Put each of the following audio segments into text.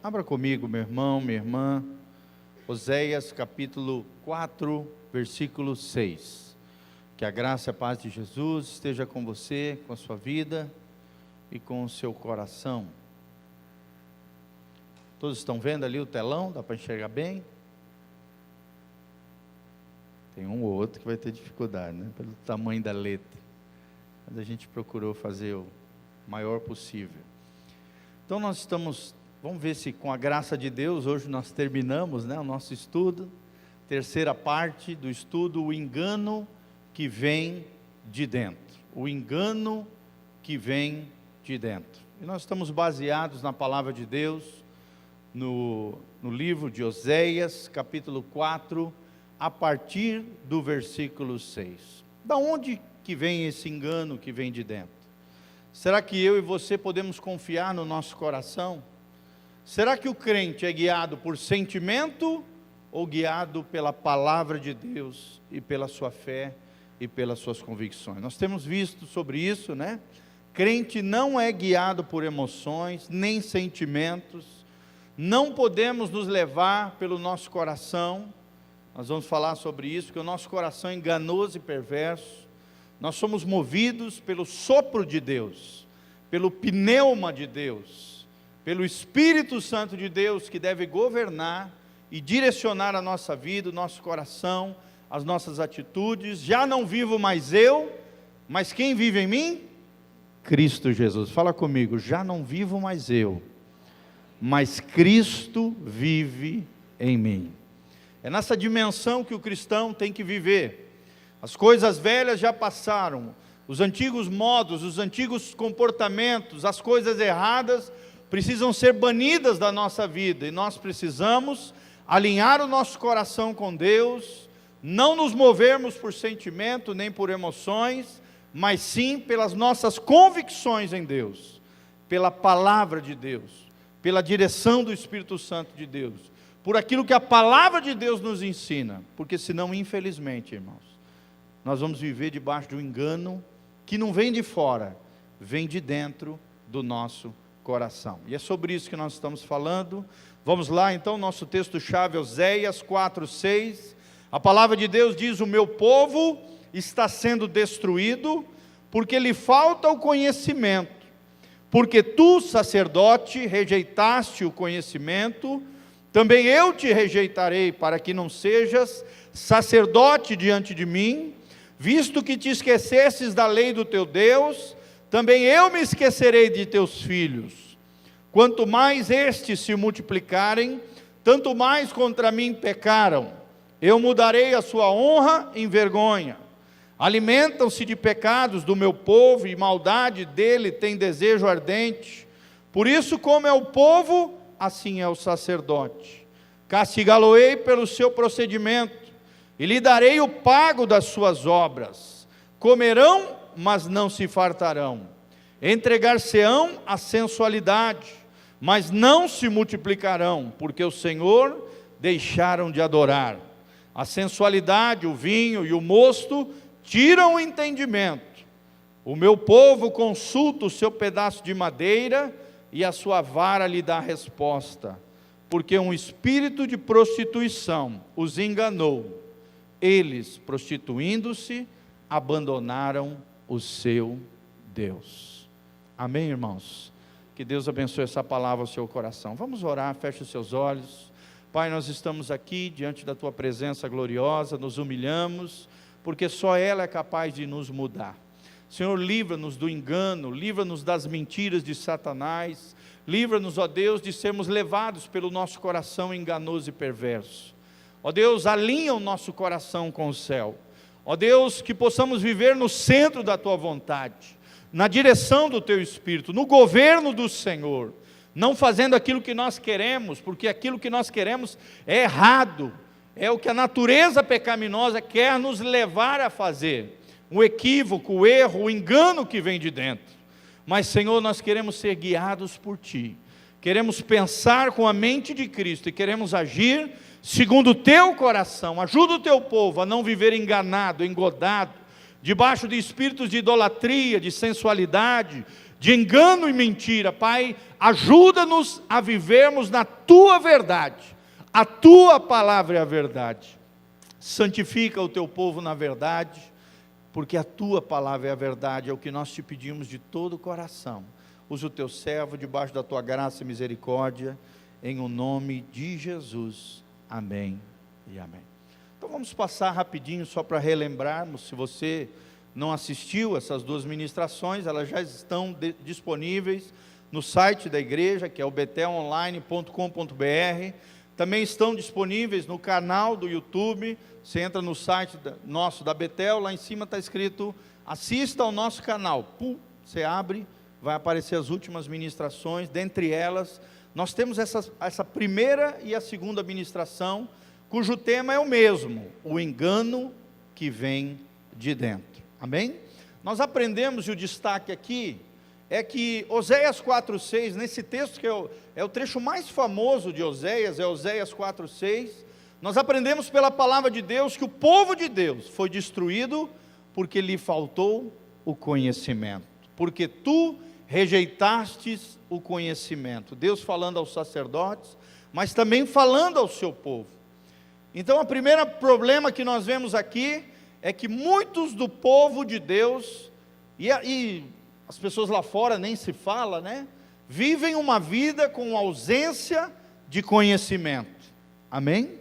Abra comigo, meu irmão, minha irmã, Oséias capítulo 4, versículo 6. Que a graça e a paz de Jesus esteja com você, com a sua vida e com o seu coração. Todos estão vendo ali o telão? Dá para enxergar bem? Tem um ou outro que vai ter dificuldade, né? Pelo tamanho da letra. Mas a gente procurou fazer o maior possível. Então nós estamos... Vamos ver se com a graça de Deus, hoje nós terminamos, né, o nosso estudo, terceira parte do estudo, o engano que vem de dentro. O engano que vem de dentro. E nós estamos baseados na palavra de Deus, no livro de Oséias, capítulo 4, a partir do versículo 6. Da onde que vem esse engano que vem de dentro? Será que eu e você podemos confiar no nosso coração? Será que o crente é guiado por sentimento ou guiado pela palavra de Deus e pela sua fé e pelas suas convicções? Nós temos visto sobre isso, né? Crente não é guiado por emoções, nem sentimentos. Não podemos nos levar pelo nosso coração. Nós vamos falar sobre isso, que o nosso coração é enganoso e perverso. Nós somos movidos pelo sopro de Deus, pelo pneuma de Deus, pelo Espírito Santo de Deus, que deve governar e direcionar a nossa vida, o nosso coração, as nossas atitudes. Já não vivo mais eu, mas quem vive em mim? Cristo Jesus. Fala comigo, já não vivo mais eu, mas Cristo vive em mim. É nessa dimensão que o cristão tem que viver. As coisas velhas já passaram, os antigos modos, os antigos comportamentos, as coisas erradas precisam ser banidas da nossa vida, e nós precisamos alinhar o nosso coração com Deus, não nos movermos por sentimento, nem por emoções, mas sim pelas nossas convicções em Deus, pela palavra de Deus, pela direção do Espírito Santo de Deus, por aquilo que a palavra de Deus nos ensina, porque senão, infelizmente, irmãos, nós vamos viver debaixo de um engano, que não vem de fora, vem de dentro do nosso coração. E é sobre isso que nós estamos falando. Vamos lá então, nosso texto-chave, Oséias 4:6. A palavra de Deus diz: o meu povo está sendo destruído, porque lhe falta o conhecimento. Porque tu, sacerdote, rejeitaste o conhecimento, também eu te rejeitarei, para que não sejas sacerdote diante de mim, visto que te esquecesses da lei do teu Deus, também eu me esquecerei de teus filhos. Quanto mais estes se multiplicarem, tanto mais contra mim pecaram. Eu mudarei a sua honra em vergonha. Alimentam-se de pecados do meu povo, e maldade dele tem desejo ardente. Por isso, como é o povo, assim é o sacerdote. Castigá-lo-ei pelo seu procedimento, e lhe darei o pago das suas obras. Comerão, mas não se fartarão. Entregar-se-ão à sensualidade, mas não se multiplicarão, porque o Senhor deixaram de adorar. A sensualidade, o vinho e o mosto tiram o entendimento. O meu povo consulta o seu pedaço de madeira, e a sua vara lhe dá resposta, porque um espírito de prostituição os enganou. Eles, prostituindo-se, abandonaram o seu Deus. Amém, irmãos? Que Deus abençoe essa palavra ao seu coração. Vamos orar, feche os seus olhos. Pai, nós estamos aqui diante da tua presença gloriosa, nos humilhamos, porque só ela é capaz de nos mudar. Senhor, livra-nos do engano, livra-nos das mentiras de Satanás, livra-nos, ó Deus, de sermos levados pelo nosso coração enganoso e perverso. Ó Deus, alinha o nosso coração com o céu. Ó Deus, que possamos viver no centro da tua vontade, na direção do teu Espírito, no governo do Senhor, não fazendo aquilo que nós queremos, porque aquilo que nós queremos é errado, é o que a natureza pecaminosa quer nos levar a fazer, o equívoco, o erro, o engano que vem de dentro. Mas, Senhor, nós queremos ser guiados por Ti, queremos pensar com a mente de Cristo e queremos agir segundo o teu coração. Ajuda o teu povo a não viver enganado, engodado, debaixo de espíritos de idolatria, de sensualidade, de engano e mentira. Pai, ajuda-nos a vivermos na Tua verdade. A Tua palavra é a verdade. Santifica o Teu povo na verdade, porque a Tua palavra é a verdade, é o que nós te pedimos de todo o coração. Usa o Teu servo debaixo da Tua graça e misericórdia, em o nome de Jesus. Amém e amém. Então vamos passar rapidinho só para relembrarmos. Se você não assistiu essas duas ministrações, elas já estão disponíveis no site da igreja, que é o betelonline.com.br. Também estão disponíveis no canal do YouTube. Você entra no site nosso da Betel, lá em cima está escrito, assista ao nosso canal. Pum, você abre, vai aparecer as últimas ministrações. Dentre elas, nós temos essa primeira e a segunda ministração, cujo tema é o mesmo: o engano que vem de dentro. Amém? Nós aprendemos, e o destaque aqui é que Oséias 4,6, nesse texto que é o trecho mais famoso de Oséias, é Oséias 4,6, nós aprendemos pela palavra de Deus que o povo de Deus foi destruído porque lhe faltou o conhecimento, porque tu rejeitastes o conhecimento. Deus falando aos sacerdotes, mas também falando ao seu povo. Então, o primeiro problema que nós vemos aqui é que muitos do povo de Deus, e as pessoas lá fora nem se fala, né? Vivem uma vida com ausência de conhecimento. Amém?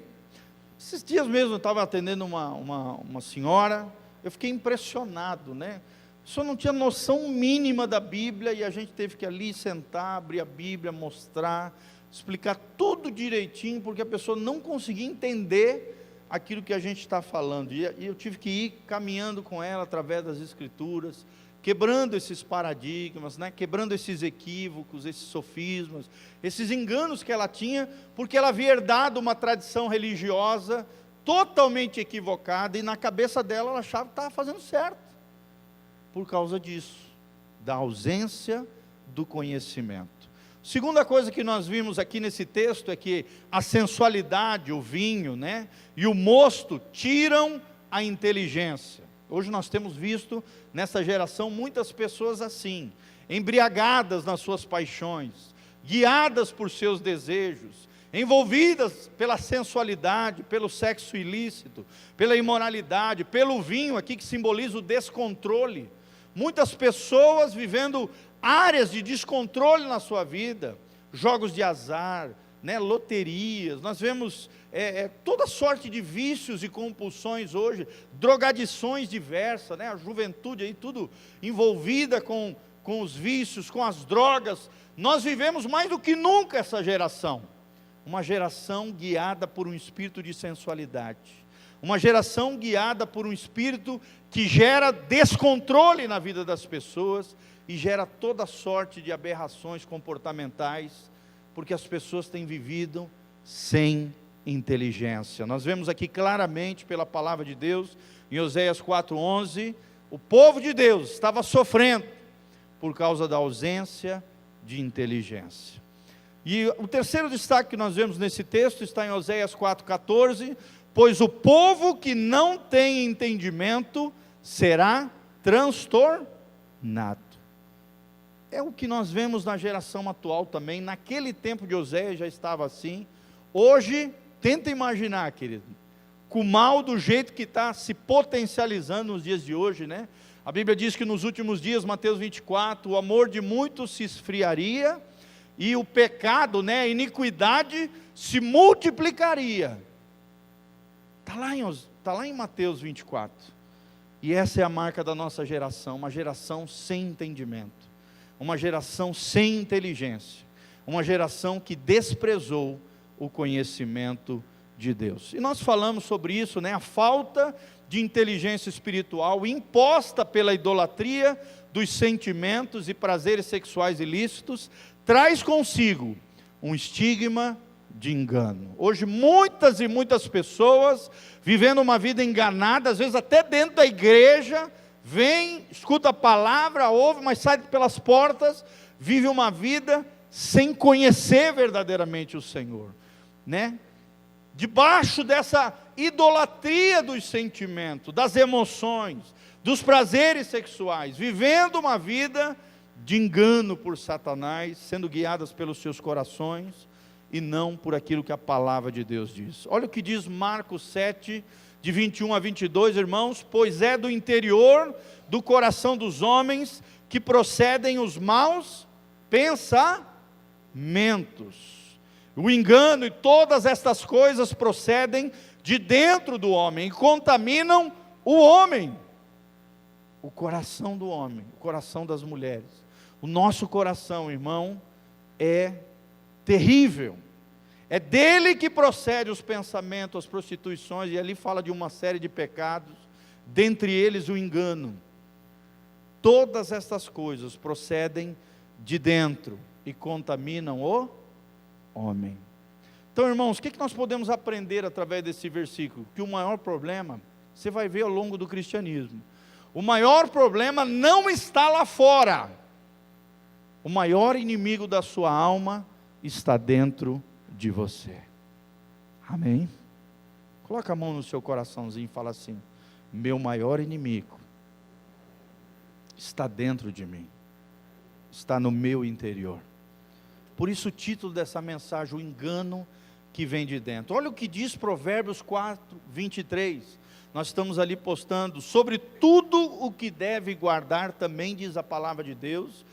Esses dias mesmo eu estava atendendo uma senhora, eu fiquei impressionado, né? A pessoa não tinha noção mínima da Bíblia, e a gente teve que ali sentar, abrir a Bíblia, mostrar, explicar tudo direitinho, porque a pessoa não conseguia entender aquilo que a gente está falando, e eu tive que ir caminhando com ela através das Escrituras, quebrando esses paradigmas, né? Quebrando esses equívocos, esses sofismas, esses enganos que ela tinha, porque ela havia herdado uma tradição religiosa totalmente equivocada, e na cabeça dela ela achava que estava fazendo certo, por causa disso, da ausência do conhecimento. Segunda coisa que nós vimos aqui nesse texto é que a sensualidade, o vinho, né, e o mosto tiram a inteligência. Hoje nós temos visto nessa geração muitas pessoas assim, embriagadas nas suas paixões, guiadas por seus desejos, envolvidas pela sensualidade, pelo sexo ilícito, pela imoralidade, pelo vinho aqui que simboliza o descontrole. Muitas pessoas vivendo áreas de descontrole na sua vida, jogos de azar, né, loterias. Nós vemos toda sorte de vícios e compulsões hoje, drogadições diversas, né, a juventude aí tudo envolvida com os vícios, com as drogas. Nós vivemos mais do que nunca essa geração, uma geração guiada por um espírito de sensualidade, uma geração guiada por um espírito que gera descontrole na vida das pessoas e gera toda sorte de aberrações comportamentais, porque as pessoas têm vivido sem inteligência. Nós vemos aqui claramente pela palavra de Deus, em Oséias 4,11, o povo de Deus estava sofrendo por causa da ausência de inteligência. E o terceiro destaque que nós vemos nesse texto está em Oséias 4,14, pois o povo que não tem entendimento será transtornado. É o que nós vemos na geração atual também. Naquele tempo de Oséias já estava assim. Hoje, tenta imaginar, querido, com o mal do jeito que está se potencializando nos dias de hoje, né? A Bíblia diz que nos últimos dias, Mateus 24, o amor de muitos se esfriaria, e o pecado, né, a iniquidade se multiplicaria. Está lá em Mateus 24. E essa é a marca da nossa geração, uma geração sem entendimento, uma geração sem inteligência, uma geração que desprezou o conhecimento de Deus. E nós falamos sobre isso, né? A falta de inteligência espiritual imposta pela idolatria dos sentimentos e prazeres sexuais ilícitos traz consigo um estigma de engano. Hoje muitas e muitas pessoas vivendo uma vida enganada, às vezes até dentro da igreja, vem, escuta a palavra, ouve, mas sai pelas portas, vive uma vida sem conhecer verdadeiramente o Senhor, né? Debaixo dessa idolatria dos sentimentos, das emoções, dos prazeres sexuais, vivendo uma vida de engano por Satanás, sendo guiadas pelos seus corações, e não por aquilo que a palavra de Deus diz. Olha o que diz Marcos 7, de 21 a 22, irmãos: pois é do interior do coração dos homens que procedem os maus pensamentos. O engano e todas estas coisas procedem de dentro do homem e contaminam o homem. O coração do homem, o coração das mulheres. O nosso coração, irmão, é terrível. É dele que procede os pensamentos, as prostituições, e ali fala de uma série de pecados, dentre eles o engano. Todas estas coisas procedem de dentro e contaminam o homem. Então, irmãos, o que nós podemos aprender através desse versículo? Que o maior problema, você vai ver ao longo do cristianismo, o maior problema não está lá fora. O maior inimigo da sua alma está dentro de você. Amém? Coloca a mão no seu coraçãozinho e fala assim: meu maior inimigo está dentro de mim, está no meu interior. Por isso o título dessa mensagem: o engano que vem de dentro. Olha o que diz Provérbios 4, 23. Nós estamos ali postando: sobre tudo o que deve guardar, também diz a palavra de Deus,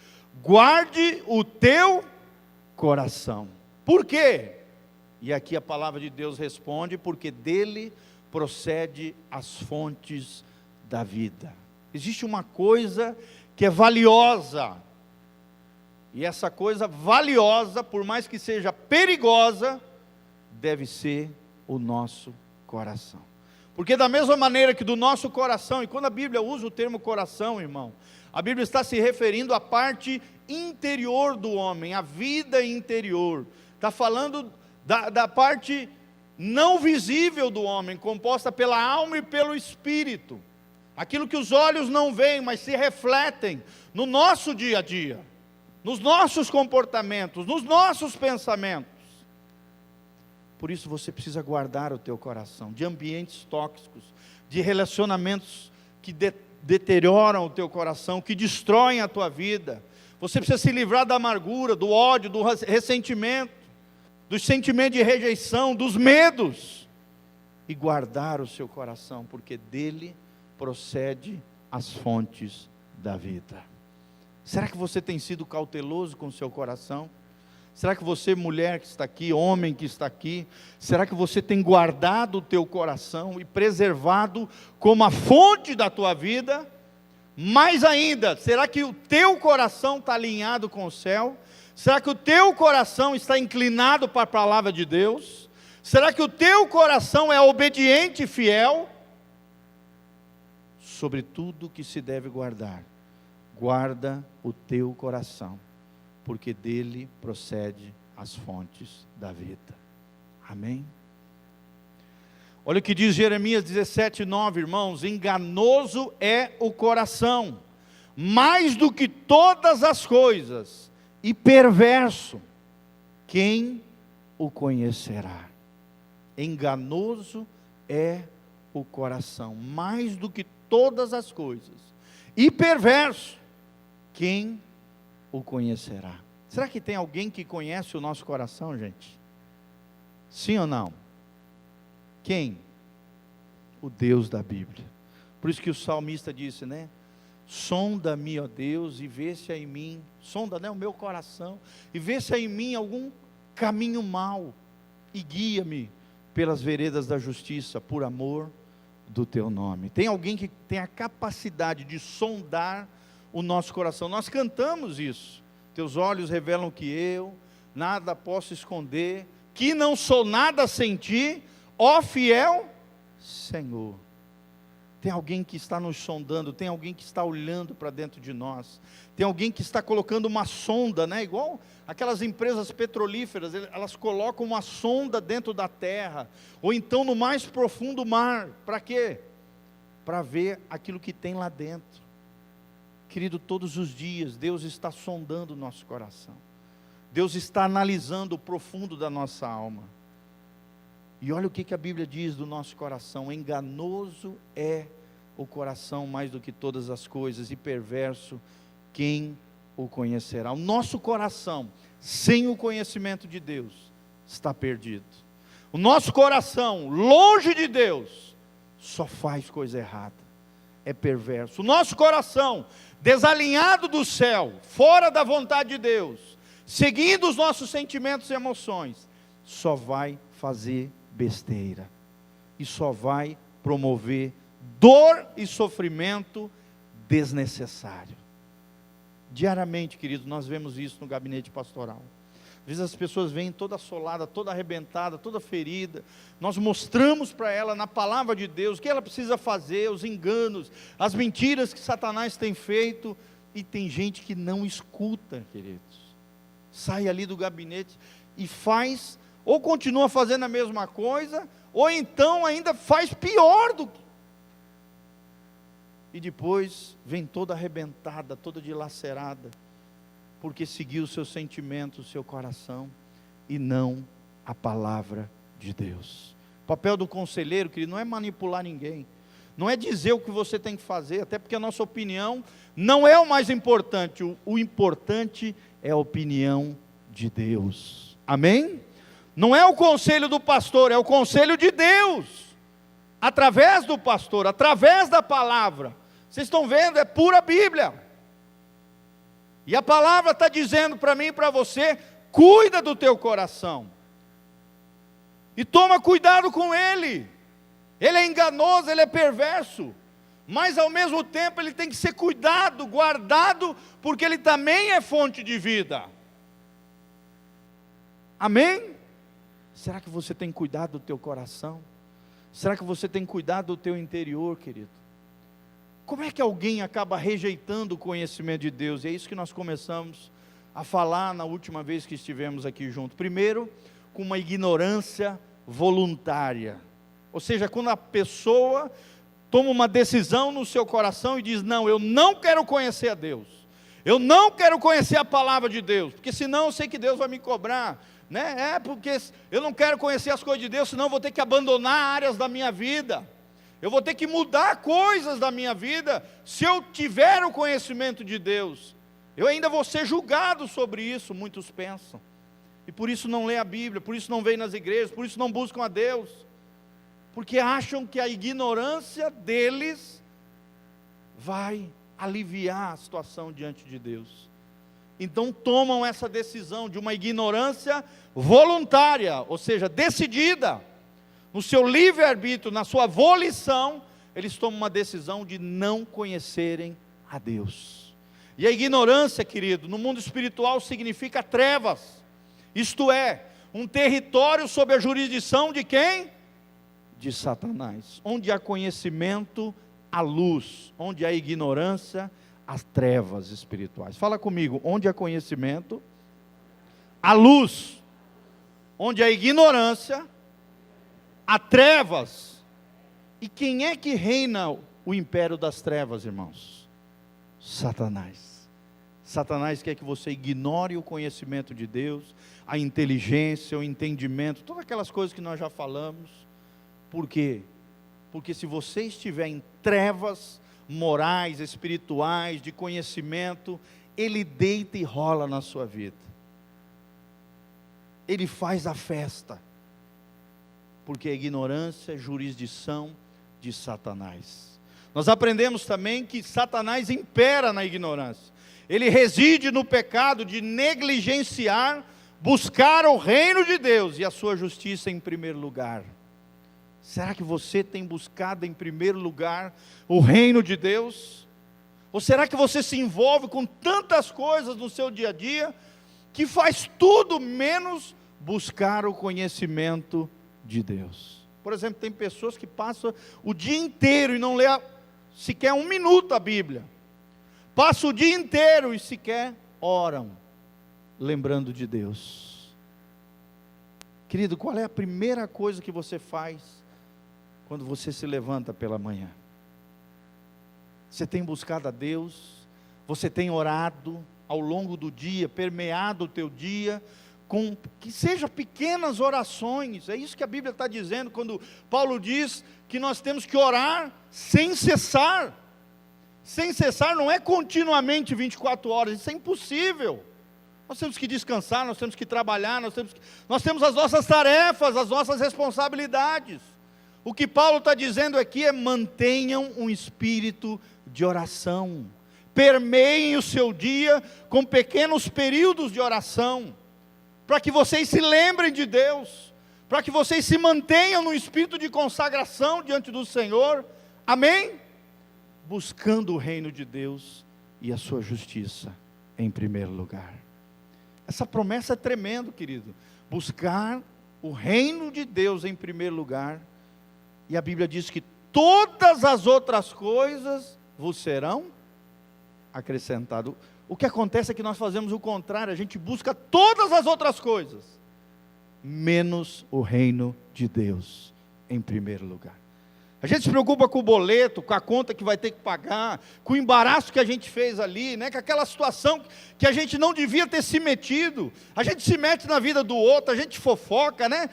guarde o teu coração. Por quê? E aqui a palavra de Deus responde: porque dele procede as fontes da vida. Existe uma coisa que é valiosa, e essa coisa valiosa, por mais que seja perigosa, deve ser o nosso coração. Porque da mesma maneira que do nosso coração, e quando a Bíblia usa o termo coração, irmão, a Bíblia está se referindo à parte interior do homem, a vida interior. Está falando da parte não visível do homem, composta pela alma e pelo espírito. Aquilo que os olhos não veem, mas se refletem no nosso dia a dia, nos nossos comportamentos, nos nossos pensamentos. Por isso você precisa guardar o teu coração de ambientes tóxicos, de relacionamentos que deterioram o teu coração, que destroem a tua vida. Você precisa se livrar da amargura, do ódio, do ressentimento, dos sentimentos de rejeição, dos medos, e guardar o seu coração, porque dele procede as fontes da vida. Será que você tem sido cauteloso com o seu coração? Será que você, mulher que está aqui, homem que está aqui, será que você tem guardado o teu coração e preservado como a fonte da tua vida? Mais ainda, será que o teu coração está alinhado com o céu? Será que o teu coração está inclinado para a palavra de Deus? Será que o teu coração é obediente e fiel? Sobre tudo que se deve guardar, guarda o teu coração, porque dele procede as fontes da vida. Amém? Olha o que diz Jeremias 17, 9, irmãos: enganoso é o coração, mais do que todas as coisas, e perverso, quem o conhecerá? Enganoso é o coração, mais do que todas as coisas, e perverso, quem o conhecerá? Será que tem alguém que conhece o nosso coração, gente? Sim ou não? Quem? O Deus da Bíblia. Por isso que o salmista disse, né? Sonda-me, ó Deus, e vê se há em mim, sonda, né, o meu coração, e vê se há em mim algum caminho mau, e guia-me pelas veredas da justiça, por amor do teu nome. Tem alguém que tem a capacidade de sondar o nosso coração? Nós cantamos isso: teus olhos revelam que eu nada posso esconder, que não sou nada sem ti, ó fiel Senhor. Tem alguém que está nos sondando, tem alguém que está olhando para dentro de nós, tem alguém que está colocando uma sonda, né? Igual aquelas empresas petrolíferas, elas colocam uma sonda dentro da terra, ou então no mais profundo mar. Para quê? Para ver aquilo que tem lá dentro. Querido, todos os dias Deus está sondando o nosso coração, Deus está analisando o profundo da nossa alma. E olha o que a Bíblia diz do nosso coração: enganoso é o coração mais do que todas as coisas, e perverso, quem o conhecerá. O nosso coração, sem o conhecimento de Deus, está perdido. O nosso coração, longe de Deus, só faz coisa errada, é perverso. O nosso coração, desalinhado do céu, fora da vontade de Deus, seguindo os nossos sentimentos e emoções, só vai fazer besteira, e só vai promover dor e sofrimento desnecessário. Diariamente, queridos, nós vemos isso no gabinete pastoral. Às vezes as pessoas vêm toda assolada, toda arrebentada, toda ferida. Nós mostramos para ela na palavra de Deus o que ela precisa fazer, os enganos, as mentiras que Satanás tem feito. E tem gente que não escuta, queridos. Sai ali do gabinete e faz, ou continua fazendo a mesma coisa, ou então ainda faz pior do que. E depois vem toda arrebentada, toda dilacerada, porque seguiu os seus sentimentos, o seu coração, e não a palavra de Deus. O papel do conselheiro, querido, não é manipular ninguém, não é dizer o que você tem que fazer, até porque a nossa opinião não é o mais importante, o importante é a opinião de Deus, amém? Não é o conselho do pastor, é o conselho de Deus, através do pastor, através da palavra. Vocês estão vendo, é pura Bíblia. E a palavra está dizendo para mim e para você: cuida do teu coração, e toma cuidado com ele. Ele é enganoso, ele é perverso, mas ao mesmo tempo ele tem que ser cuidado, guardado, porque ele também é fonte de vida. Amém? Será que você tem cuidado do teu coração? Será que você tem cuidado do teu interior, querido? Como é que alguém acaba rejeitando o conhecimento de Deus? E é isso que nós começamos a falar na última vez que estivemos aqui juntos. Primeiro, com uma ignorância voluntária. Ou seja, quando a pessoa toma uma decisão no seu coração e diz: não, eu não quero conhecer a Deus, eu não quero conhecer a palavra de Deus, porque senão eu sei que Deus vai me cobrar, né? É porque eu não quero conhecer as coisas de Deus, senão eu vou ter que abandonar áreas da minha vida, eu vou ter que mudar coisas da minha vida. Se eu tiver o conhecimento de Deus, eu ainda vou ser julgado sobre isso, muitos pensam, e por isso não lê a Bíblia, por isso não vêm nas igrejas, por isso não buscam a Deus, porque acham que a ignorância deles vai aliviar a situação diante de Deus. Então tomam essa decisão de uma ignorância voluntária, ou seja, decidida, no seu livre-arbítrio, na sua volição, eles tomam uma decisão de não conhecerem a Deus. E a ignorância, querido, no mundo espiritual significa trevas, isto é, um território sob a jurisdição de quem? De Satanás. Onde há conhecimento, há luz. Onde há ignorância, há trevas espirituais. Fala comigo: onde há conhecimento, há luz. Onde há ignorância, há trevas. E quem é que reina o império das trevas, irmãos? Satanás. Satanás quer que você ignore o conhecimento de Deus, a inteligência, o entendimento, todas aquelas coisas que nós já falamos. Por quê? Porque se você estiver em trevas morais, espirituais, de conhecimento, ele deita e rola na sua vida. Ele faz a festa. Porque a ignorância é jurisdição de Satanás. Nós aprendemos também que Satanás impera na ignorância. Ele reside no pecado de negligenciar, buscar o reino de Deus e a sua justiça em primeiro lugar. Será que você tem buscado em primeiro lugar o reino de Deus? Ou será que você se envolve com tantas coisas no seu dia a dia, que faz tudo menos buscar o conhecimento de Deus? Por exemplo, tem pessoas que passam o dia inteiro e não lê sequer um minuto a Bíblia. Passam o dia inteiro e sequer oram, lembrando de Deus. Querido, qual é a primeira coisa que você faz quando você se levanta pela manhã? Você tem buscado a Deus? Você tem orado ao longo do dia, permeado o teu dia, com que seja pequenas orações? É isso que a Bíblia está dizendo, quando Paulo diz que nós temos que orar sem cessar. sem cessar não é continuamente 24 horas, isso é impossível. Nós temos que descansar, nós temos que trabalhar, nós temos as nossas tarefas, as nossas responsabilidades. O que Paulo está dizendo aqui é: mantenham um espírito de oração, permeiem o seu dia com pequenos períodos de oração, para que vocês se lembrem de Deus, para que vocês se mantenham no espírito de consagração diante do Senhor, amém? Buscando o reino de Deus e a sua justiça em primeiro lugar. Essa promessa é tremenda, querido. Buscar o reino de Deus em primeiro lugar, e a Bíblia diz que todas as outras coisas vos serão acrescentadas. O que acontece é que nós fazemos o contrário, a gente busca todas as outras coisas, menos o reino de Deus em primeiro lugar. A gente se preocupa com o boleto, com a conta que vai ter que pagar, com o embaraço que a gente fez ali, né? Com aquela situação que a gente não devia ter se metido. A gente se mete na vida do outro, a gente fofoca, né?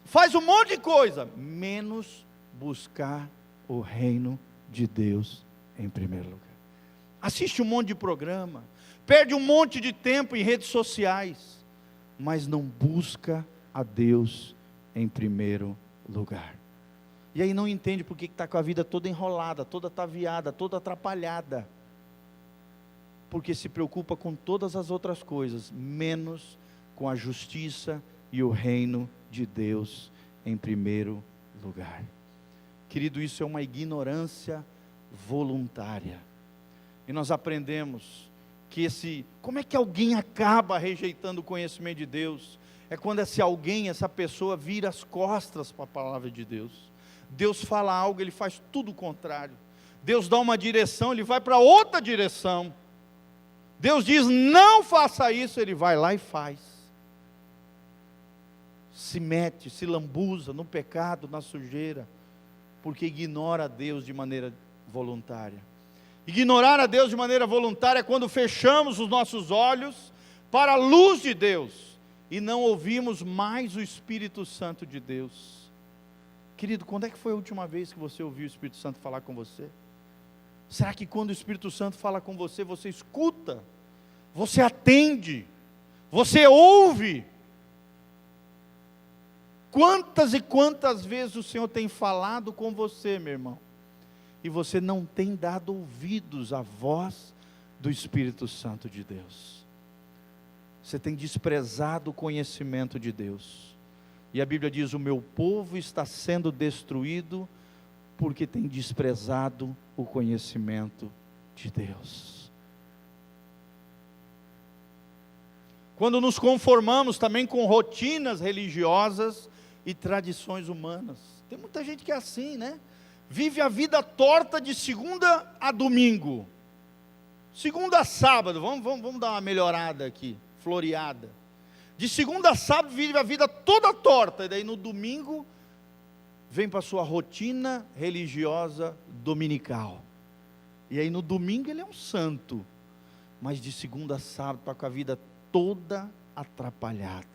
Faz um monte de coisa, menos buscar o reino de Deus em primeiro lugar. Assiste um monte de programa, perde um monte de tempo em redes sociais, mas não busca a Deus em primeiro lugar. E aí não entende porque está com a vida toda enrolada, toda ataviada, toda atrapalhada. Porque se preocupa com todas as outras coisas, menos com a justiça e o reino de Deus em primeiro lugar. Querido, isso é uma ignorância voluntária. E nós aprendemos que como é que alguém acaba rejeitando o conhecimento de Deus? É quando essa pessoa vira as costas para a palavra de Deus. Deus fala algo, ele faz tudo o contrário. Deus dá uma direção, ele vai para outra direção. Deus diz: não faça isso, ele vai lá e faz. Se mete, se lambuza no pecado, na sujeira, porque ignora a Deus de maneira voluntária. Ignorar a Deus de maneira voluntária é quando fechamos os nossos olhos para a luz de Deus e não ouvimos mais o Espírito Santo de Deus. Querido, quando é que foi a última vez que você ouviu o Espírito Santo falar com você? Será que quando o Espírito Santo fala com você, você escuta? Você atende? Você ouve? Quantas e quantas vezes o Senhor tem falado com você, meu irmão, e você não tem dado ouvidos à voz do Espírito Santo de Deus? Você tem desprezado o conhecimento de Deus. E a Bíblia diz: o meu povo está sendo destruído porque tem desprezado o conhecimento de Deus. Quando nos conformamos também com rotinas religiosas e tradições humanas. Tem muita gente que é assim, né? Vive a vida torta de segunda a domingo. Segunda a sábado, vamos dar uma melhorada aqui, floreada. De segunda a sábado vive a vida toda torta, e daí no domingo vem para a sua rotina religiosa dominical. E aí no domingo ele é um santo, mas de segunda a sábado está com a vida toda atrapalhada.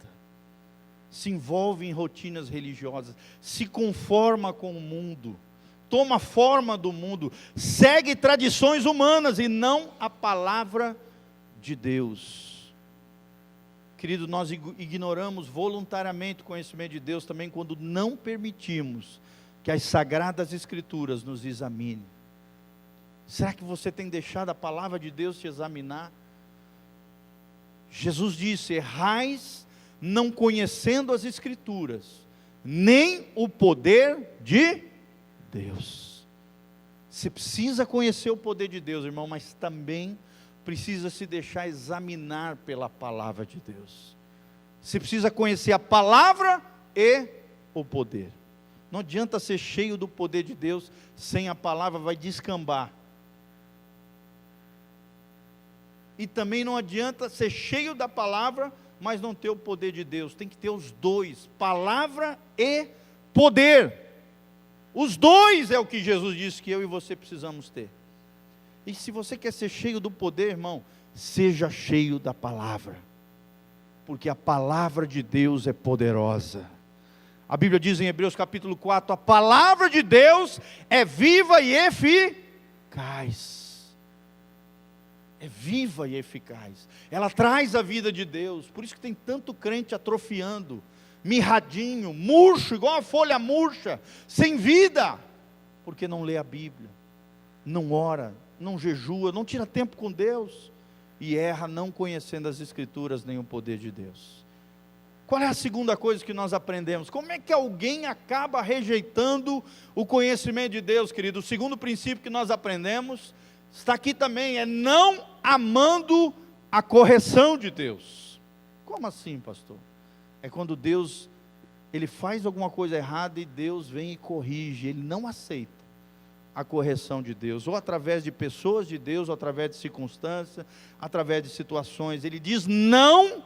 Se envolve em rotinas religiosas, se conforma com o mundo, toma forma do mundo, segue tradições humanas e não a palavra de Deus. Querido, nós ignoramos voluntariamente o conhecimento de Deus também quando não permitimos que as Sagradas Escrituras nos examinem. Será que você tem deixado a palavra de Deus te examinar? Jesus disse: errais não conhecendo as Escrituras, nem o poder de Deus. Você precisa conhecer o poder de Deus, irmão, mas também precisa se deixar examinar pela palavra de Deus. Você precisa conhecer a palavra e o poder. Não adianta ser cheio do poder de Deus, sem a palavra vai descambar. E também não adianta ser cheio da palavra, mas não ter o poder de Deus. Tem que ter os dois, palavra e poder. Os dois é o que Jesus disse que eu e você precisamos ter. E se você quer ser cheio do poder, irmão, seja cheio da palavra, porque a palavra de Deus é poderosa. A Bíblia diz em Hebreus capítulo 4, a palavra de Deus é viva e eficaz. é viva e eficaz. Ela traz a vida de Deus. Por isso que tem tanto crente atrofiando, mirradinho, murcho, igual a folha murcha, sem vida, porque não lê a Bíblia, não ora, não jejua, não tira tempo com Deus, e erra não conhecendo as Escrituras nem o poder de Deus. Qual é a segunda coisa que nós aprendemos? Como é que alguém acaba rejeitando o conhecimento de Deus, querido? O segundo princípio que nós aprendemos, está aqui também, é não amando a correção de Deus. Como assim, pastor? É quando Deus, ele faz alguma coisa errada e Deus vem e corrige, ele não aceita a correção de Deus, ou através de pessoas de Deus, ou através de circunstâncias, através de situações, ele diz não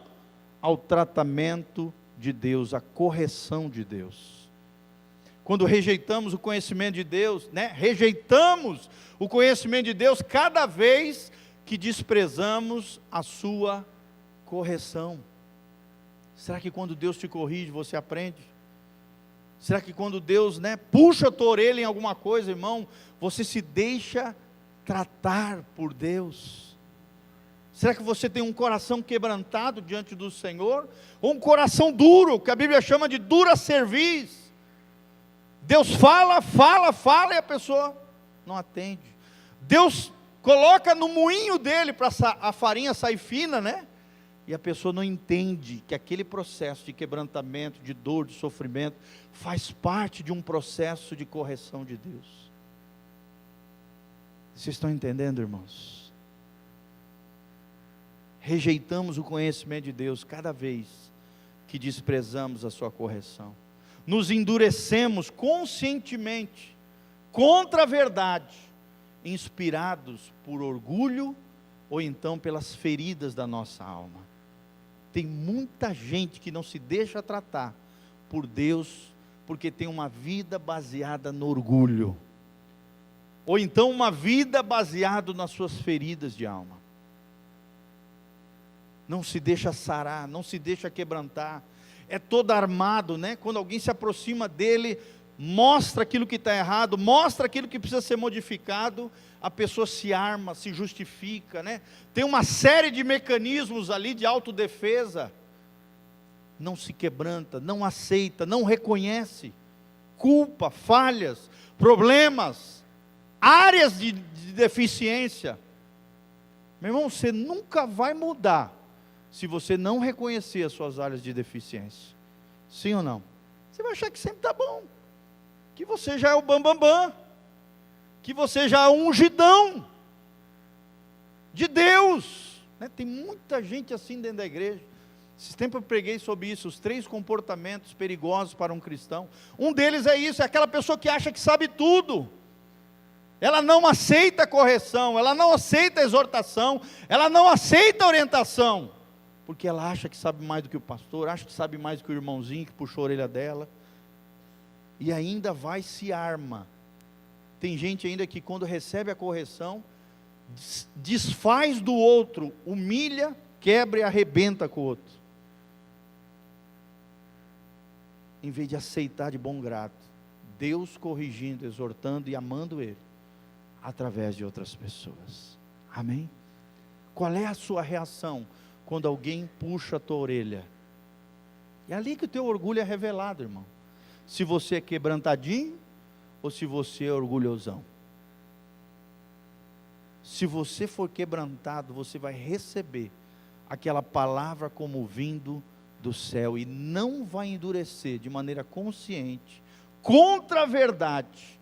ao tratamento de Deus, à correção de Deus. Quando rejeitamos o conhecimento de Deus, rejeitamos o conhecimento de Deus cada vez que desprezamos a sua correção. Será que quando Deus te corrige, você aprende? Será que quando Deus puxa a tua orelha em alguma coisa, irmão, você se deixa tratar por Deus? Será que você tem um coração quebrantado diante do Senhor? Ou um coração duro, que a Bíblia chama de dura cerviz? Deus fala e a pessoa não atende. Deus coloca no moinho dele para a farinha sair fina, e a pessoa não entende que aquele processo de quebrantamento, de dor, de sofrimento, faz parte de um processo de correção de Deus. Vocês estão entendendo, irmãos? Rejeitamos o conhecimento de Deus cada vez que desprezamos a sua correção. Nos endurecemos conscientemente contra a verdade, inspirados por orgulho ou então pelas feridas da nossa alma. Tem muita gente que não se deixa tratar por Deus porque tem uma vida baseada no orgulho, ou então uma vida baseada nas suas feridas de alma. Não se deixa sarar, não se deixa quebrantar, é todo armado, quando alguém se aproxima dele, mostra aquilo que está errado, mostra aquilo que precisa ser modificado, a pessoa se arma, se justifica, tem uma série de mecanismos ali de autodefesa, não se quebranta, não aceita, não reconhece, culpa, falhas, problemas, áreas de deficiência. Meu irmão, você nunca vai mudar se você não reconhecer as suas áreas de deficiência. Sim ou não? Você vai achar que sempre está bom, que você já é o bambambam, que você já é o ungidão de Deus. Tem muita gente assim dentro da igreja. Esse tempo eu preguei sobre isso, os 3 comportamentos perigosos para um cristão. Um deles é isso, é aquela pessoa que acha que sabe tudo. Ela não aceita a correção, ela não aceita a exortação, ela não aceita a orientação, porque ela acha que sabe mais do que o pastor, acha que sabe mais do que o irmãozinho que puxou a orelha dela, e ainda vai se arma. Tem gente ainda que quando recebe a correção, desfaz do outro, humilha, quebra e arrebenta com o outro, em vez de aceitar de bom grado, Deus corrigindo, exortando e amando ele, através de outras pessoas. Amém? Qual é a sua reação quando alguém puxa a tua orelha? É ali que o teu orgulho é revelado, irmão. Se você é quebrantadinho ou se você é orgulhosão. Se você for quebrantado, você vai receber aquela palavra como vindo do céu e não vai endurecer de maneira consciente contra a verdade,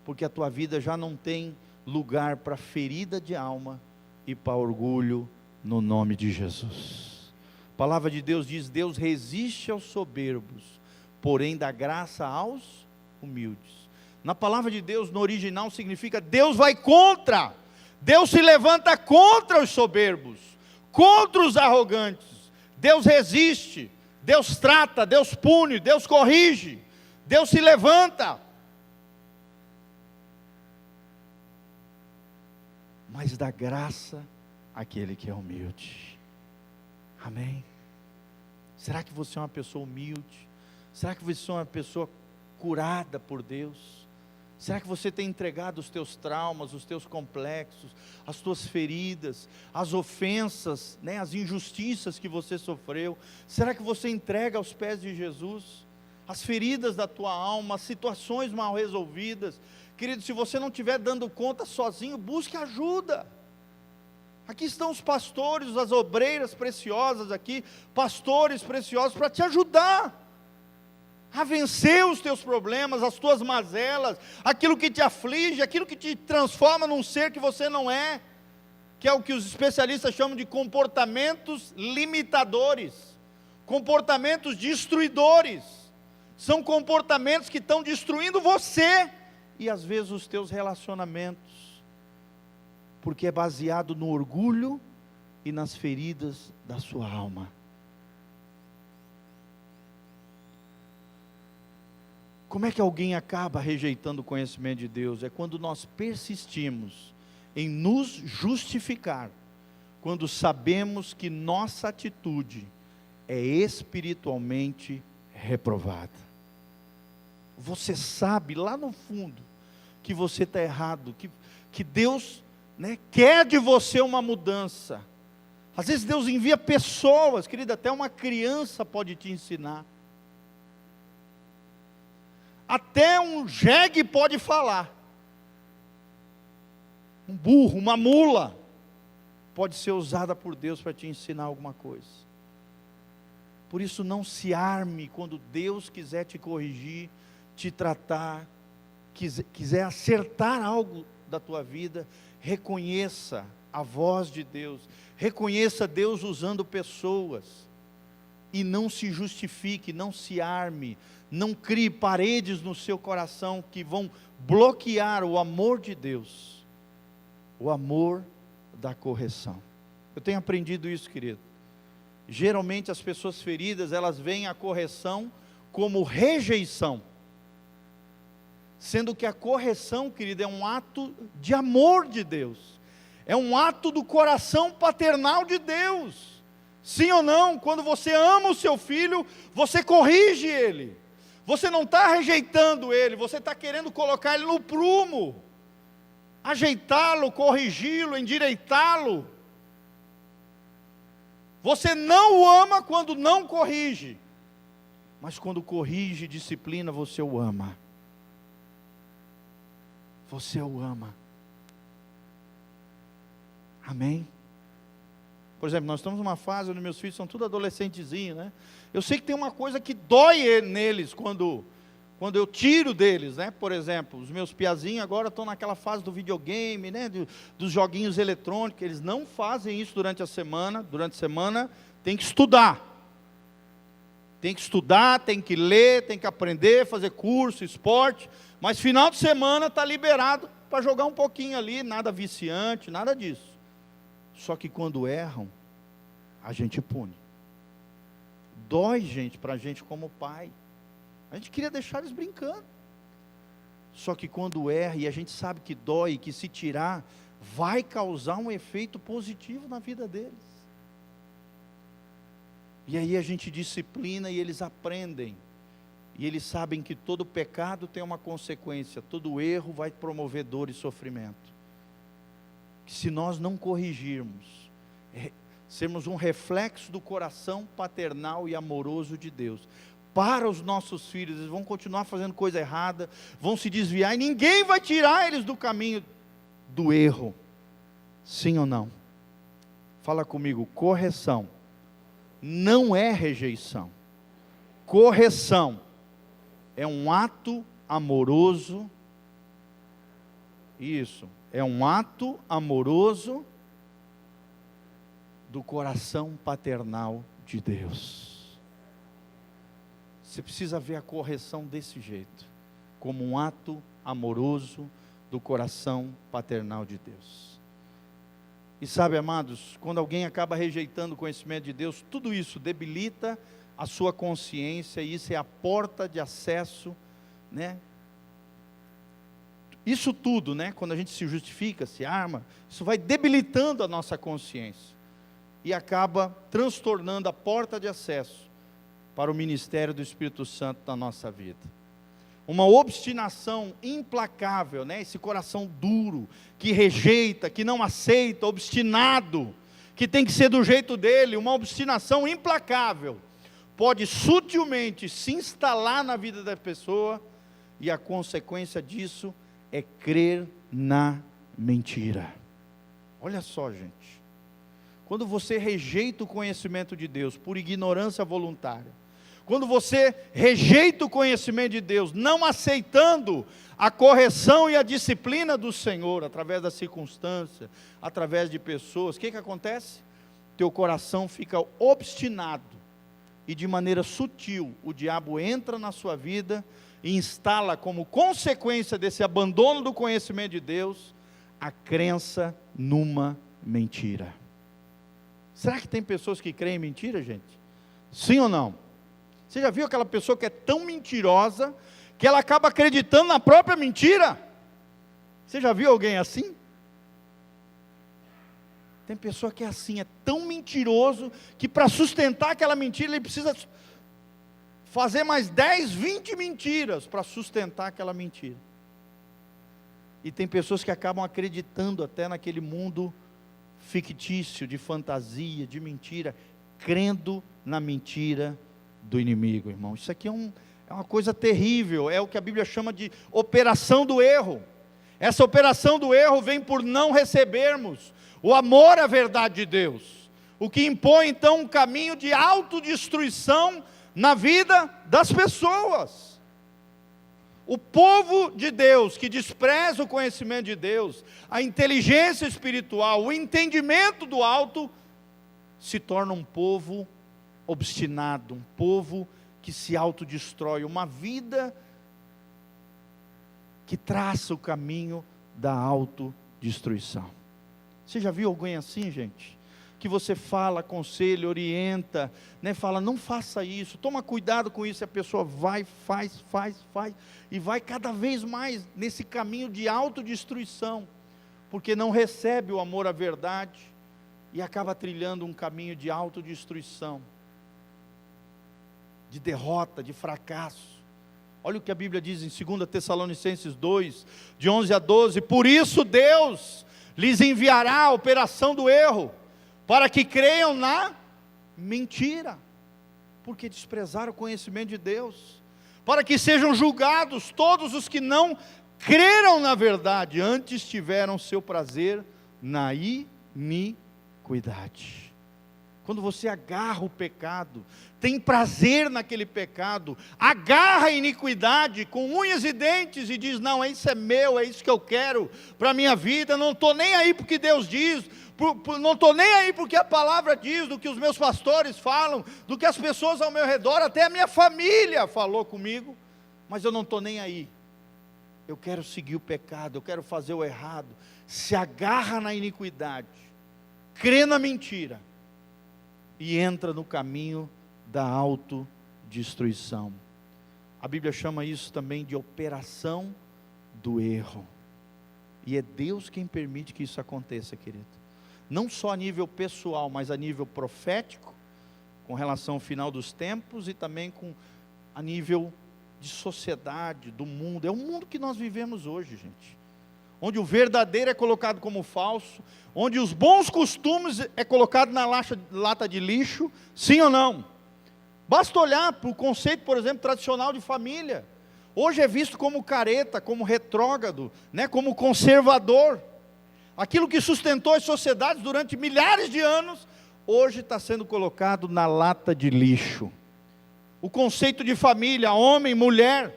porque a tua vida já não tem lugar para ferida de alma e para orgulho, no nome de Jesus. A palavra de Deus diz: Deus resiste aos soberbos, porém dá graça aos humildes. Na palavra de Deus, no original, significa Deus vai contra, Deus se levanta contra os soberbos, contra os arrogantes. Deus resiste, Deus trata, Deus pune, Deus corrige, Deus se levanta, mas dá graça àquele que é humilde. Amém? Será que você é uma pessoa humilde? Será que você é uma pessoa curada por Deus? Será que você tem entregado os teus traumas, os teus complexos, as tuas feridas, as ofensas, né, as injustiças que você sofreu? Será que você entrega aos pés de Jesus as feridas da tua alma, as situações mal resolvidas? Querido, se você não estiver dando conta sozinho, busque ajuda. Aqui estão os pastores, as obreiras preciosas aqui, pastores preciosos para te ajudar a vencer os teus problemas, as tuas mazelas, aquilo que te aflige, aquilo que te transforma num ser que você não é, que é o que os especialistas chamam de comportamentos limitadores, comportamentos destruidores. São comportamentos que estão destruindo você e às vezes os teus relacionamentos, porque é baseado no orgulho e nas feridas da sua alma. Como é que alguém acaba rejeitando o conhecimento de Deus? É quando nós persistimos em nos justificar, quando sabemos que nossa atitude é espiritualmente reprovada. Você sabe lá no fundo que você está errado, que Deus, né, quer de você uma mudança. Às vezes Deus envia pessoas, querida, até uma criança pode te ensinar. Até um jegue pode falar. Um burro, uma mula, pode ser usada por Deus para te ensinar alguma coisa. Por isso não se arme quando Deus quiser te corrigir, te tratar, quiser acertar algo da tua vida. Reconheça a voz de Deus, reconheça Deus usando pessoas, e não se justifique, não se arme, não crie paredes no seu coração que vão bloquear o amor de Deus, o amor da correção. Eu tenho aprendido isso, querido. Geralmente as pessoas feridas, elas veem a correção como rejeição, sendo que a correção, querido, é um ato de amor de Deus, é um ato do coração paternal de Deus. Sim ou não? Quando você ama o seu filho, você corrige ele. Você não está rejeitando ele, você está querendo colocar ele no prumo, ajeitá-lo, corrigi-lo, endireitá-lo. Você não o ama quando não corrige, mas quando corrige, disciplina, você o ama. Você o ama. Amém? Por exemplo, nós estamos numa fase onde meus filhos são tudo adolescentezinhos, né? Eu sei que tem uma coisa que dói neles quando eu tiro deles, né? Por exemplo, os meus piazinhos agora estão naquela fase do videogame, né? Dos joguinhos eletrônicos. Eles não fazem isso durante a semana. Durante a semana tem que estudar. Tem que estudar, tem que ler, tem que aprender, fazer curso, esporte. Mas final de semana está liberado para jogar um pouquinho ali, nada viciante, nada disso. Só que quando erram, a gente pune. Dói, gente, para a gente como pai. A gente queria deixar eles brincando. Só que quando erra, e a gente sabe que dói, que se tirar, vai causar um efeito positivo na vida deles. E aí a gente disciplina e eles aprendem. E eles sabem que todo pecado tem uma consequência, todo erro vai promover dor e sofrimento. Que se nós não corrigirmos, sermos um reflexo do coração paternal e amoroso de Deus, para os nossos filhos, eles vão continuar fazendo coisa errada, vão se desviar, e ninguém vai tirar eles do caminho do erro. Sim ou não? Fala comigo, correção não é rejeição. Correção é um ato amoroso. Isso, é um ato amoroso do coração paternal de Deus. Você precisa ver a correção desse jeito, como um ato amoroso do coração paternal de Deus. E sabe, amados, quando alguém acaba rejeitando o conhecimento de Deus, tudo isso debilita a sua consciência, e isso é a porta de acesso, né? Isso tudo, né? Quando a gente se justifica, se arma, isso vai debilitando a nossa consciência e acaba transtornando a porta de acesso para o ministério do Espírito Santo na nossa vida. uma obstinação implacável, né? Esse coração duro, que rejeita, que não aceita, obstinado, que tem que ser do jeito dele, uma obstinação implacável, pode sutilmente se instalar na vida da pessoa, e a consequência disso é crer na mentira. Olha só, gente, quando você rejeita o conhecimento de Deus por ignorância voluntária, quando você rejeita o conhecimento de Deus, não aceitando a correção e a disciplina do Senhor, através da circunstância, através de pessoas, o que acontece? Teu coração fica obstinado, e de maneira sutil, o diabo entra na sua vida, e instala como consequência desse abandono do conhecimento de Deus, a crença numa mentira. Será que tem pessoas que creem em mentira, gente? Sim ou não? Você já viu aquela pessoa que é tão mentirosa, que ela acaba acreditando na própria mentira? Você já viu alguém assim? Tem pessoa que é assim, é tão mentiroso, que para sustentar aquela mentira, ele precisa fazer mais 10, 20 mentiras, para sustentar aquela mentira. E tem pessoas que acabam acreditando até naquele mundo fictício, de fantasia, de mentira, crendo na mentira do inimigo, irmão. Isso aqui é uma coisa terrível, é o que a Bíblia chama de operação do erro. Essa operação do erro vem por não recebermos o amor à verdade de Deus, o que impõe então um caminho de autodestruição na vida das pessoas. O povo de Deus, que despreza o conhecimento de Deus, a inteligência espiritual, o entendimento do alto, se torna um povo obstinado, um povo que se autodestrói, uma vida que traça o caminho da autodestruição. Você já viu alguém assim, gente? Que você fala, aconselha, orienta, né? Fala, não faça isso, toma cuidado com isso, e a pessoa vai, faz, e vai cada vez mais nesse caminho de autodestruição, porque não recebe o amor à verdade, e acaba trilhando um caminho de autodestruição, de derrota, de fracasso. Olha o que a Bíblia diz em 2 Tessalonicenses 2, de 11 a 12, por isso Deus lhes enviará a operação do erro, para que creiam na mentira, porque desprezaram o conhecimento de Deus, para que sejam julgados todos os que não creram na verdade, antes tiveram seu prazer na iniquidade. Quando você agarra o pecado, tem prazer naquele pecado, agarra a iniquidade com unhas e dentes e diz, não, isso é meu, é isso que eu quero para a minha vida, não estou nem aí porque Deus diz, não estou nem aí porque a palavra diz, do que os meus pastores falam, do que as pessoas ao meu redor, até a minha família falou comigo, mas eu não estou nem aí, eu quero seguir o pecado, eu quero fazer o errado, se agarra na iniquidade, crê na mentira, e entra no caminho da autodestruição. A Bíblia chama isso também de operação do erro, e é Deus quem permite que isso aconteça, querido, não só a nível pessoal, mas a nível profético, com relação ao final dos tempos, e também a nível de sociedade, do mundo. É o mundo que nós vivemos hoje, gente, onde o verdadeiro é colocado como falso, onde os bons costumes é colocado na lata de lixo, sim ou não? Basta olhar para o conceito, por exemplo, tradicional de família. Hoje é visto como careta, como retrógrado, né, como conservador. Aquilo que sustentou as sociedades durante milhares de anos, hoje está sendo colocado na lata de lixo. O conceito de família, homem, mulher,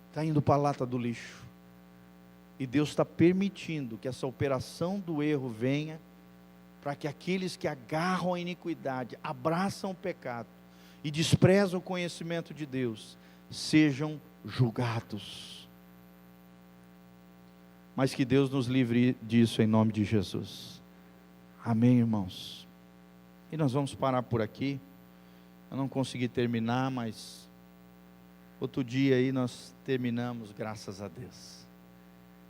está indo para a lata do lixo. E Deus está permitindo que essa operação do erro venha, para que aqueles que agarram a iniquidade, abraçam o pecado e desprezam o conhecimento de Deus, sejam julgados. Mas que Deus nos livre disso em nome de Jesus. Amém, irmãos? E nós vamos parar por aqui. Eu não consegui terminar, mas outro dia aí nós terminamos, graças a Deus.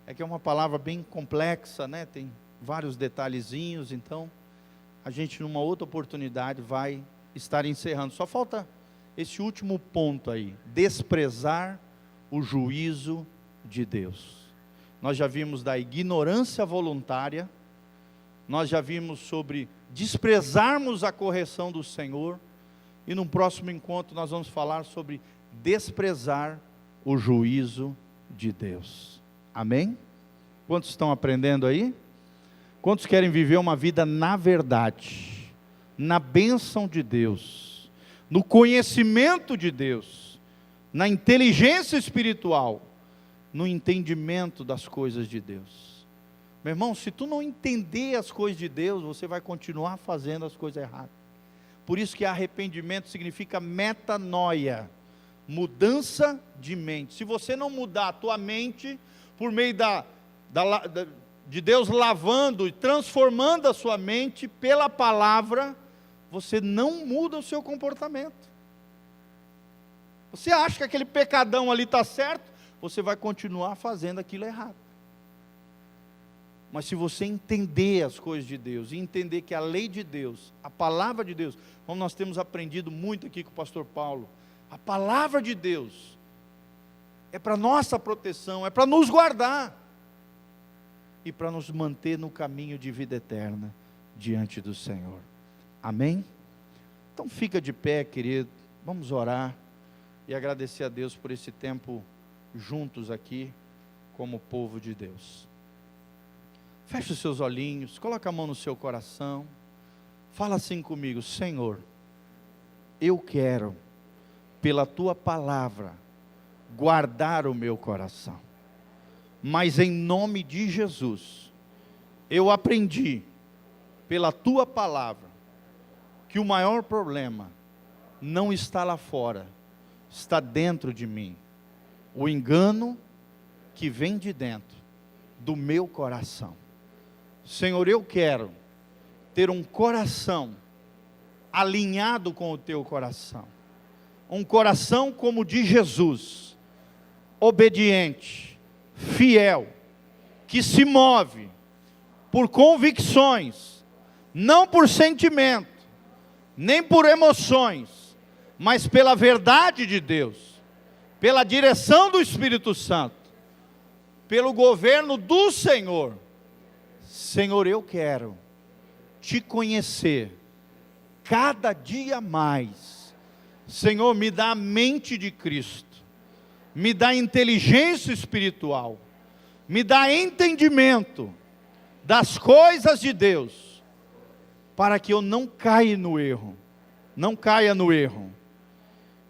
É que é uma palavra bem complexa, né? Tem vários detalhezinhos, então a gente numa outra oportunidade vai estar encerrando. Só falta esse último ponto aí, desprezar o juízo de Deus. Nós já vimos da ignorância voluntária, nós já vimos sobre desprezarmos a correção do Senhor, e no próximo encontro nós vamos falar sobre desprezar o juízo de Deus. Amém? Quantos estão aprendendo aí? Quantos querem viver uma vida na verdade, na bênção de Deus, no conhecimento de Deus, na inteligência espiritual, no entendimento das coisas de Deus? Meu irmão, se tu não entender as coisas de Deus, você vai continuar fazendo as coisas erradas. Por isso que arrependimento significa metanoia, mudança de mente. Se você não mudar a tua mente, por meio de Deus lavando e transformando a sua mente pela palavra, você não muda o seu comportamento. Você acha que aquele pecadão ali está certo, você vai continuar fazendo aquilo errado. Mas se você entender as coisas de Deus, e entender que a lei de Deus, a palavra de Deus, como nós temos aprendido muito aqui com o pastor Paulo, a palavra de Deus é para nossa proteção, é para nos guardar, e para nos manter no caminho de vida eterna, diante do Senhor. Amém? Então fica de pé, querido, vamos orar, e agradecer a Deus por esse tempo juntos aqui, como povo de Deus. Feche os seus olhinhos, coloca a mão no seu coração, fala assim comigo: Senhor, eu quero, pela Tua palavra, guardar o meu coração, mas em nome de Jesus, eu aprendi, pela Tua palavra, que o maior problema não está lá fora, está dentro de mim. O engano que vem de dentro do meu coração. Senhor, eu quero ter um coração alinhado com o Teu coração, um coração como o de Jesus, obediente, fiel, que se move por convicções, não por sentimento, nem por emoções, mas pela verdade de Deus, pela direção do Espírito Santo, pelo governo do Senhor. Senhor, eu quero Te conhecer cada dia mais. Senhor, me dá a mente de Cristo, me dá inteligência espiritual, me dá entendimento das coisas de Deus, para que eu não caia no erro,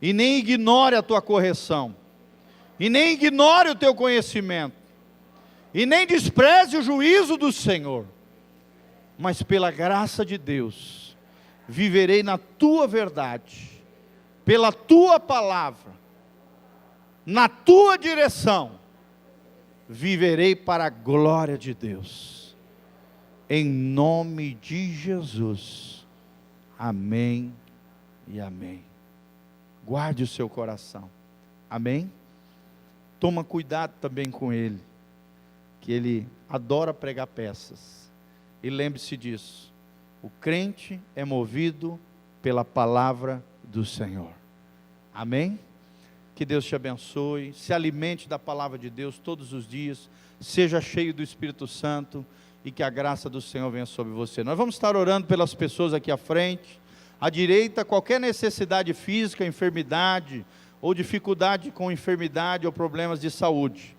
e nem ignore a Tua correção, e nem ignore o Teu conhecimento, e nem despreze o juízo do Senhor, mas pela graça de Deus, viverei na Tua verdade, pela Tua palavra, na Tua direção, viverei para a glória de Deus, em nome de Jesus, amém e amém. Guarde o seu coração, amém? Toma cuidado também com ele, que ele adora pregar peças, e lembre-se disso, o crente é movido pela palavra do Senhor, amém? Que Deus te abençoe, se alimente da palavra de Deus todos os dias, seja cheio do Espírito Santo, e que a graça do Senhor venha sobre você. Nós vamos estar orando pelas pessoas aqui à frente, à direita, qualquer necessidade física, enfermidade, ou dificuldade com enfermidade ou problemas de saúde.